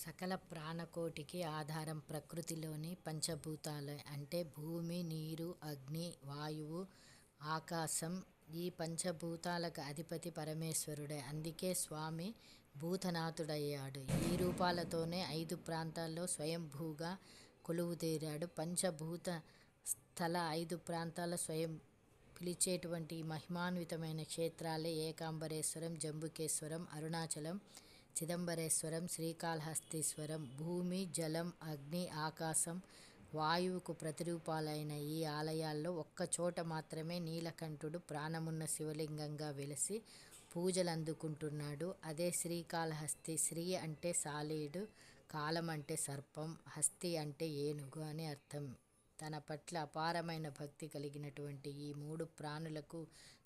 సకల ప్రాణకోటికి ఆధారం ప్రకృతిలోని పంచభూతాలు అంటే భూమి, నీరు, అగ్ని, వాయువు, ఆకాశం. ఈ పంచభూతాలకు అధిపతి పరమేశ్వరుడే. అందుకే స్వామి భూతనాథుడయ్యాడు. ఈ రూపాలతోనే 5 ప్రాంతాల్లో స్వయంభూగా కొలువుతీరాడు. పంచభూత స్థల 5 ప్రాంతాల స్వయం పిలిచేటువంటి మహిమాన్వితమైన క్షేత్రాలే ఏకాంబరేశ్వరం, జంబుకేశ్వరం, అరుణాచలం, చిదంబరేశ్వరం, శ్రీకాళహస్తీశ్వరం. భూమి, జలం, అగ్ని, ఆకాశం, వాయువుకు ప్రతిరూపాలైన ఈ ఆలయాల్లో ఒక్కచోట మాత్రమే నీలకంఠుడు ప్రాణమున్న శివలింగంగా వెలిసి పూజలు అందుకుంటున్నాడు. అదే శ్రీకాళహస్తి. శ్రీ అంటే సాలీడు, కాలం అంటే సర్పం, హస్తి అంటే ఏనుగు అని అర్థం. తన పట్ల అపారమైన భక్తి కలిగినటువంటి ఈ 3 ప్రాణులకు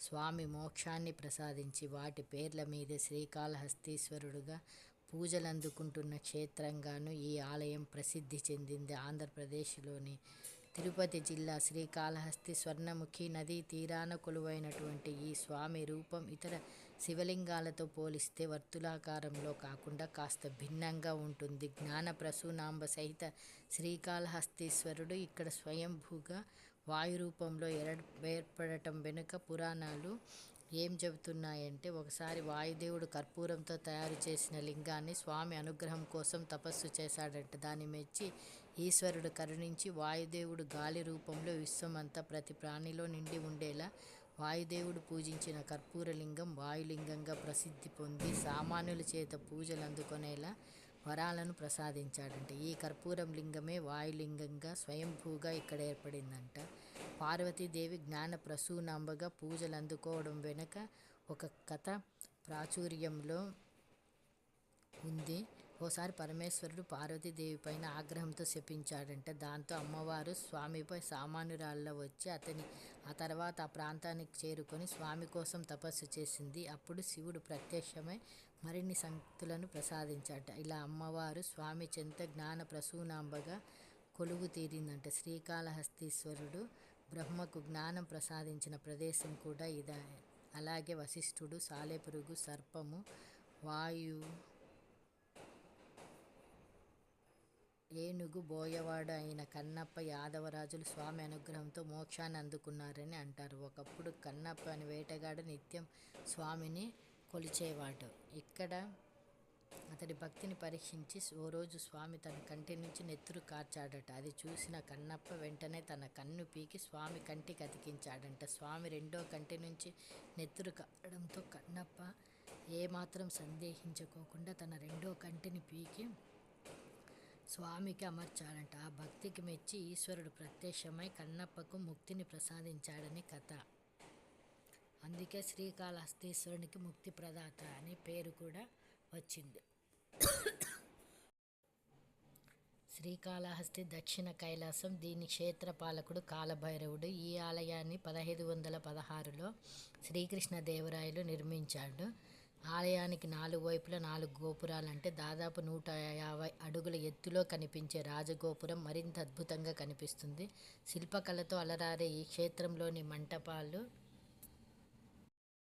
స్వామి మోక్షాన్ని ప్రసాదించి వాటి పేర్ల మీదే శ్రీకాళహస్తీశ్వరుడుగా పూజలందుకుంటున్న క్షేత్రంగాను ఈ ఆలయం ప్రసిద్ధి చెందింది. ఆంధ్రప్రదేశ్లోని తిరుపతి జిల్లా శ్రీకాళహస్తి స్వర్ణముఖి నదీ తీరాన కొలువైనటువంటి ఈ స్వామి రూపం ఇతర శివలింగాలతో పోలిస్తే వర్తులాకారంలో కాకుండా కాస్త భిన్నంగా ఉంటుంది. జ్ఞాన ప్రసూనాంబ సహిత శ్రీకాళహస్తీశ్వరుడు ఇక్కడ స్వయంభూగా వాయురూపంలో ఏర్పడటం వెనుక పురాణాలు ఏం చెబుతున్నాయంటే, ఒకసారి వాయుదేవుడు కర్పూరంతో తయారు చేసిన లింగాన్ని స్వామి అనుగ్రహం కోసం తపస్సు చేశాడంట. దాన్ని మెచ్చి ఈశ్వరుడు కరుణించి వాయుదేవుడు గాలి రూపంలో విశ్వమంతా ప్రతి ప్రాణిలో నిండి ఉండేలా వాయుదేవుడు పూజించిన కర్పూరలింగం వాయులింగంగా ప్రసిద్ధి పొంది సామాన్యుల చేత పూజలు అందుకునేలా వరాలను ప్రసాదించాడంట. ఈ కర్పూరం లింగమే వాయులింగంగా స్వయంభూగా ఇక్కడ ఏర్పడిందంట. పార్వతీదేవి జ్ఞాన ప్రసూనాంబగా పూజలు అందుకోవడం వెనుక ఒక కథ ప్రాచుర్యంలో ఉంది. ఓసారి పరమేశ్వరుడు పార్వతీదేవి పైన ఆగ్రహంతో శపించాడంట. దాంతో అమ్మవారు స్వామిపై సామాన్యురాల్లా వచ్చి ఆ తర్వాత ఆ ప్రాంతానికి చేరుకొని స్వామి కోసం తపస్సు చేసింది. అప్పుడు శివుడు ప్రత్యక్షమై మరిన్ని సంగతులను ప్రసాదించాట. ఇలా అమ్మవారు స్వామి చెంత జ్ఞాన ప్రసూనాంబగా కొలువు తీరిందంట. శ్రీకాళహస్తీశ్వరుడు బ్రహ్మకు జ్ఞానం ప్రసాదించిన ప్రదేశం కూడా ఇదే. అలాగే వశిష్ఠుడు, సాలెపురుగు, సర్పము, వాయువు, ఏనుగు, బోయవాడు అయిన కన్నప్ప యాదవరాజులు స్వామి అనుగ్రహంతో మోక్షాన్ని అందుకున్నారని అంటారు. ఒకప్పుడు కన్నప్ప అనే వేటగాడు నిత్యం స్వామిని కొలిచేవాడు. ఇక్కడ అతడి భక్తిని పరీక్షించి ఓ రోజు స్వామి తన కంటి నుంచి నెత్తురు కార్చాడట. అది చూసిన కన్నప్ప వెంటనే తన కన్ను పీకి స్వామి కంటికి అతికించాడంట. స్వామి రెండో కంటి నుంచి నెత్తురు కారడంతో కన్నప్ప ఏమాత్రం సందేహించుకోకుండా తన రెండో కంటిని పీకి స్వామికి అమర్చాడంట. ఆ భక్తికి మెచ్చి ఈశ్వరుడు ప్రత్యక్షమై కన్నప్పకు ముక్తిని ప్రసాదించాడని కథ. అందుకే శ్రీకాళహస్తీశ్వరునికి ముక్తి ప్రదాత అనే పేరు కూడా వచ్చింది. శ్రీకాళహస్తి దక్షిణ కైలాసం. దీని క్షేత్రపాలకుడు కాలభైరవుడు. ఈ ఆలయాన్ని 1516లో శ్రీకృష్ణదేవరాయలు నిర్మించాడు. ఆలయానికి 4 వైపులా 4 గోపురాలంటే దాదాపు 150 అడుగుల ఎత్తులో కనిపించే రాజగోపురం మరింత అద్భుతంగా కనిపిస్తుంది. శిల్పకళతో అలరారే ఈ క్షేత్రంలోని మంటపాలు